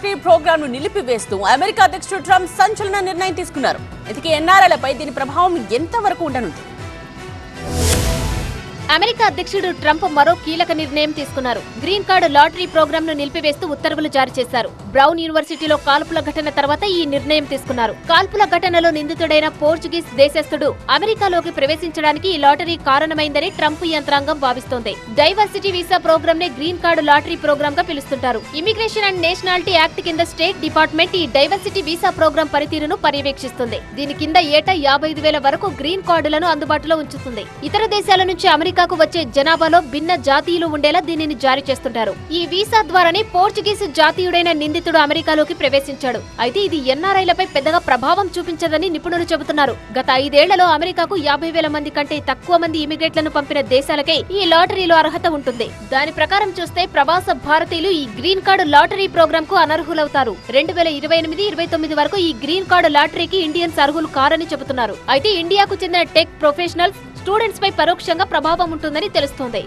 Lottery programme ను నిలిపివేస్తూ America అధ్యక్షుడు Trump సంచలన నిర్ణయం తీసుకున్నారు. ఇంతకీ ఎన్ఆర్ఐలపై దీని ప్రభావం ఎంతవరకు ఉండనుంది? అమెరికా అధ్యక్షుడు ట్రంప్ మరో కీలక నిర్ణయం తీసుకున్నారు. గ్రీన్ కార్డు లాటరీ ప్రోగ్రామ్ ను నిలిపివేస్తూ ఉత్తర్వులు జారీ చేశారు. బ్రౌన్ యూనివర్సిటీలో కాల్పుల ఘటన తర్వాత ఈ నిర్ణయం తీసుకున్నారు. కాల్పుల ఘటనలో నిందితుడైన పోర్చుగీస్ దేశస్థుడు అమెరికాలోకి ప్రవేశించడానికి ఈ లాటరీ కారణమైందని ట్రంప్ యంత్రాంగం భావిస్తోంది. డైవర్సిటీ వీసా ప్రోగ్రామ్ నే గ్రీన్ కార్డు లాటరీ ప్రోగ్రామ్ గా పిలుస్తుంటారు. ఇమిగ్రేషన్ అండ్ నేషనాలిటీ యాక్ట్ కింద స్టేట్ డిపార్ట్మెంట్ ఈ డైవర్సిటీ వీసా ప్రోగ్రామ్ పనితీరును పర్యవేక్షిస్తుంది. దీని కింద ఏటా 55,000 వరకు గ్రీన్ కార్డులను అందుబాటులో ఉంచుతుంది. ఇతర దేశాల నుంచి అమెరికాకు వచ్చే జనాభాలో భిన్న జాతీయులు ఉండేలా దీనిని జారీ చేస్తుంటారు. ఈ వీసా ద్వారానే పోర్చుగీస్ జాతీయుడైన నిందితుడు అమెరికాలోకి ప్రవేశించాడు. అయితే ఇది ఎన్ఆర్ఐలపై పెద్దగా ప్రభావం చూపించదని నిపుణులు చెబుతున్నారు. గత 5 ఏళ్లలో అమెరికాకు 50,000 మంది కంటే తక్కువ మంది ఇమిగ్రేట్లను పంపిన దేశాలకే ఈ లాటరీలో అర్హత ఉంటుంది. దాని ప్రకారం చూస్తే ప్రవాస భారతీయులు ఈ గ్రీన్ కార్డు లాటరీ ప్రోగ్రామ్ కు అనర్హులవుతారు. 2028-29 వరకు ఈ గ్రీన్ కార్డు లాటరీకి ఇండియన్స్ అర్హులు కారని చెబుతున్నారు. అయితే ఇండియాకు చెందిన టెక్ ప్రొఫెషనల్స్, స్టూడెంట్స్ పై పరోక్షంగా ప్రభావం ఉంటుందని తెలుస్తోంది.